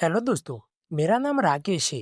Hello दोस्तों, मेरा नाम राकेश है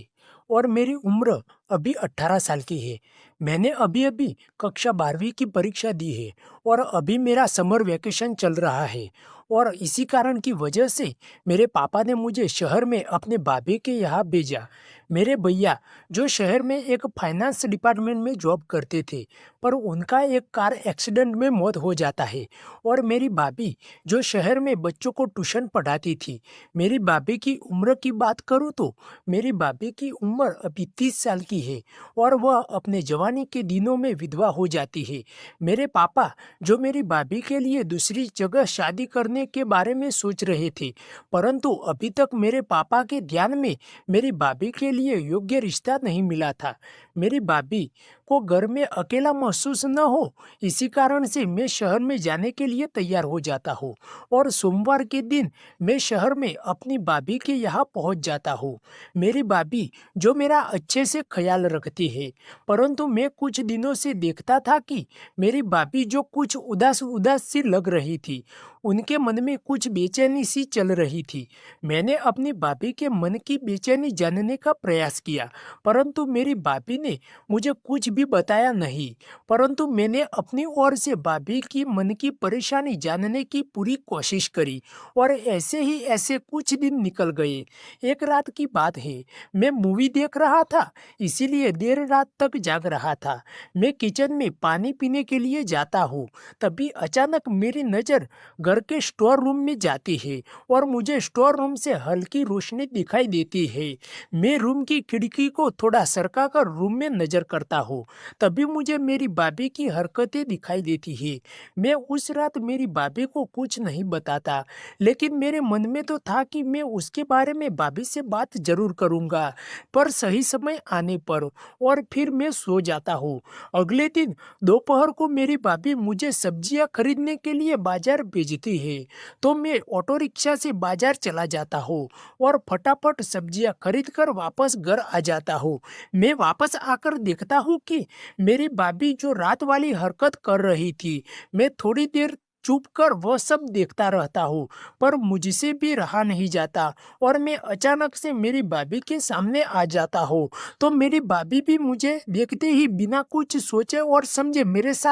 और मेरी उम्र अभी 18 साल की है। मैंने अभी-अभी कक्षा 12वीं की परीक्षा दी है और अभी मेरा समर वैकेशन चल रहा है और इसी कारण की वजह से मेरे पापा ने मुझे शहर में अपने भाभी के यहाँ भेजा। मेरे भैया जो शहर में एक फाइनेंस डिपार्टमेंट में जॉब करते थे, पर उनका एक कार एक्सीडेंट में मौत हो जाता है और मेरी भाभी जो शहर में बच्चों को ट्यूशन पढ़ाती थी। मेरी भाभी की उम्र की बात करूँ तो मेरी भाभी की उम्र अभी 30 साल की है और वह अपने जवानी के दिनों में विधवा हो जाती है। मेरे पापा जो मेरी भाभी के लिए दूसरी जगह शादी करने के बारे में सोच रहे थे, परंतु अभी तक मेरे पापा के ध्यान में मेरी भाभी के लिए योग्य रिश्ता नहीं मिला था। मेरी भाभी को घर में अकेला महसूस न हो, इसी कारण से मैं शहर में जाने के लिए तैयार हो जाता हूँ और सोमवार के दिन मैं शहर में अपनी भाभी के यहाँ पहुँच जाता हूँ। मेरी भाभी जो मेरा अच्छे से ख्याल रखती है, परंतु मैं कुछ दिनों से देखता था कि मेरी भाभी जो कुछ उदास उदास सी लग रही थी, उनके मन में कुछ बेचैनी सी चल रही थी। मैंने अपनी भाभी के मन की बेचैनी जानने का प्रयास किया, परंतु मेरी भाभी ने मुझे कुछ भी बताया नहीं। परंतु मैंने अपनी ओर से भाभी की मन की परेशानी जानने की पूरी कोशिश करी और ऐसे ही ऐसे कुछ दिन निकल गए। एक रात की बात है, मैं मूवी देख रहा था, इसीलिए देर रात तक जाग रहा था। मैं किचन में पानी पीने के लिए जाता हूँ, तभी अचानक मेरी नज़र घर के स्टोर रूम में जाती है और मुझे स्टोर रूम से हल्की रोशनी दिखाई देती है। मैं रूम की खिड़की को थोड़ा सरका कर रूम में नज़र करता हूँ, तभी मुझे मेरी भाभी की हरकतें दिखाई देती है। मैं उस रात मेरी भाभी को कुछ नहीं बताता, लेकिन मेरे मन में तो था कि मैं उसके बारे में भाभी से बात जरूर करूंगा, पर सही समय आने पर। और फिर मैं सो जाता हूँ। अगले दिन दोपहर को मेरी भाभी मुझे सब्जियां खरीदने के लिए बाजार भेजती है, तो मैं ऑटो रिक्शा से बाजार चला जाता हूँ और फटाफट सब्जियां खरीद कर वापस घर आ जाता हूँ। मैं वापस आकर देखता हूँ कि मेरी भाभी जो रात वाली हरकत कर रही थी, मैं थोड़ी देर चुप कर वह सब देखता रहता हूँ, पर मुझसे भी रहा नहीं जाता और मैं अचानक से मेरी भाभी के सामने आ जाता हूँ। तो मेरी भाभी भी मुझे देखते ही बिना कुछ सोचे और समझे मेरे साथ